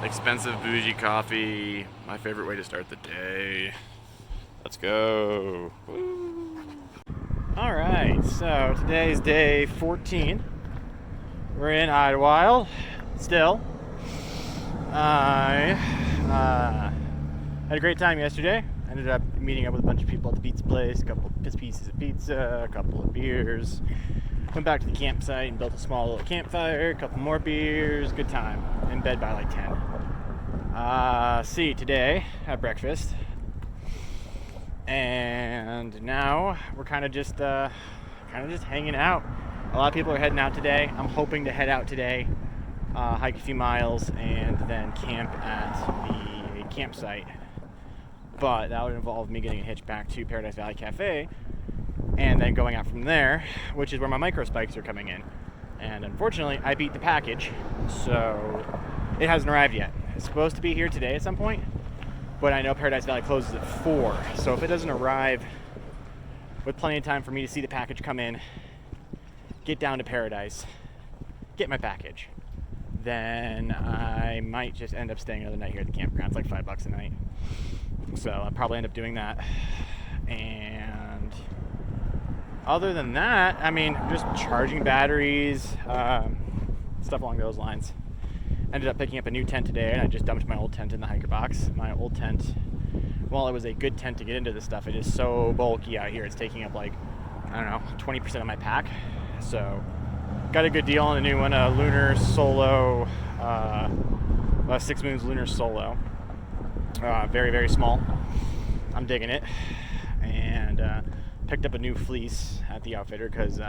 expensive bougie coffee. My favorite way to start the day. Let's go. Woo. All right, so today is day 14. We're in Idlewild still. I had a great time yesterday. Ended up meeting up with a bunch of people at the pizza place, a couple of pieces of pizza, a couple of beers. Went back to the campsite and built a small little campfire, a couple more beers, good time. In bed by like 10. Today had breakfast. And now we're kind of just hanging out. A lot of people are heading out today. I'm hoping to head out today, hike a few miles, and then camp at the campsite. But that would involve me getting a hitch back to Paradise Valley Cafe, and then going out from there, which is where my micro spikes are coming in. And unfortunately, I beat the package, so it hasn't arrived yet. It's supposed to be here today at some point, but I know Paradise Valley closes at 4, so if it doesn't arrive with plenty of time for me to see the package come in, get down to Paradise, get my package, then I might just end up staying another night here at the campground. It's like $5 a night. So I'll probably end up doing that. And other than that, I mean, just charging batteries, stuff along those lines. Ended up picking up a new tent today, and I just dumped my old tent in the hiker box. My old tent, while it was a good tent to get into this stuff, it is so bulky out here. It's taking up like, I don't know, 20% of my pack. So got a good deal on a new one, a Lunar Solo, Six Moons Lunar Solo. Very, very small. I'm digging it. And picked up a new fleece at the outfitter because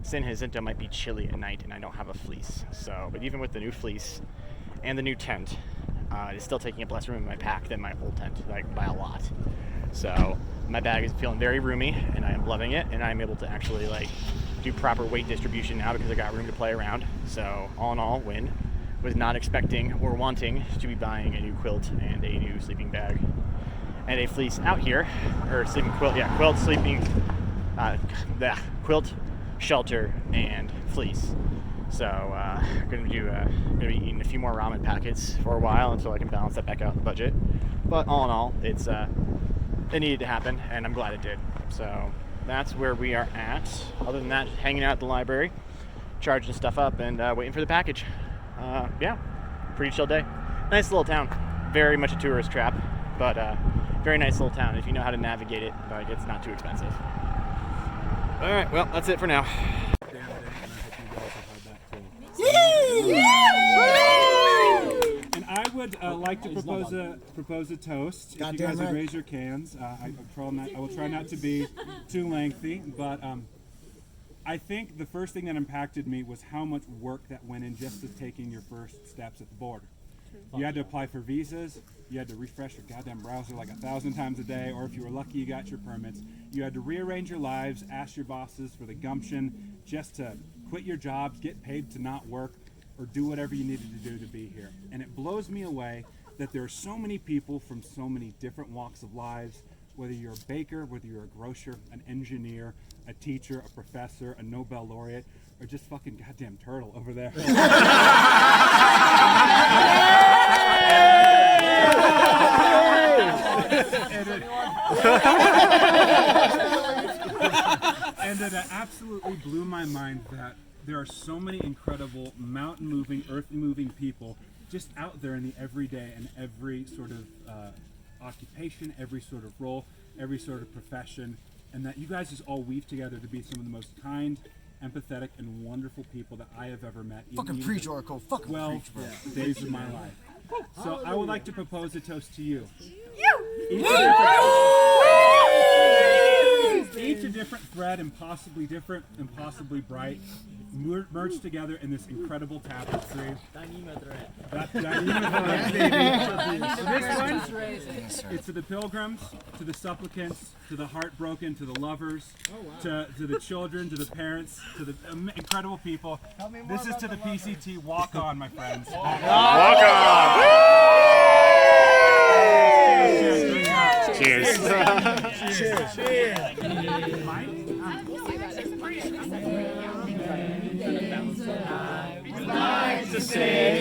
San Jacinto might be chilly at night and I don't have a fleece. So, but even with the new fleece and the new tent, it's still taking up less room in my pack than my old tent, like by a lot. So my bag is feeling very roomy and I am loving it, and I'm able to actually like do proper weight distribution now because I got room to play around. So all in all, win. Was not expecting or wanting to be buying a new quilt and a new sleeping bag and a fleece out here, or sleeping quilt, quilt, sleeping, quilt, shelter, and fleece. So gonna be eating a few more ramen packets for a while until I can balance that back out in the budget. But all in all, it needed to happen, and I'm glad it did. So that's where we are at. Other than that, hanging out at the library, charging stuff up, and waiting for the package. Pretty chill day. Nice little town. Very much a tourist trap, but very nice little town. If you know how to navigate it, it's not too expensive. All right, well, that's it for now. And I would like to propose a toast. If you guys would raise your cans, I will try not to be too lengthy, but I think the first thing that impacted me was how much work that went in just to taking your first steps at the border. You had to apply for visas, you had to refresh your goddamn browser like 1,000 times a day, or if you were lucky you got your permits. You had to rearrange your lives, ask your bosses for the gumption just to quit your jobs, get paid to not work, or do whatever you needed to do to be here. And it blows me away that there are so many people from so many different walks of lives, whether you're a baker, whether you're a grocer, an engineer, a teacher, a professor, a Nobel laureate, or just fucking goddamn turtle over there. And it absolutely blew my mind that there are so many incredible mountain-moving, earth-moving people just out there in the everyday and every sort of occupation, every sort of role, every sort of profession, and that you guys just all weave together to be some of the most kind, empathetic, and wonderful people that I have ever met. Fucking preach, Oracle. Fucking preach, bro. Days of my life. So I would like to propose a toast to you. Each a different thread, impossibly different, impossibly bright, merged together in this incredible tapestry. This one, it's to the pilgrims, to the supplicants, to the heartbroken, to the lovers, to the children, to the parents, to the incredible people. This is to the PCT. Walk on, my friends. Walk on. Cheers. Cheers. To say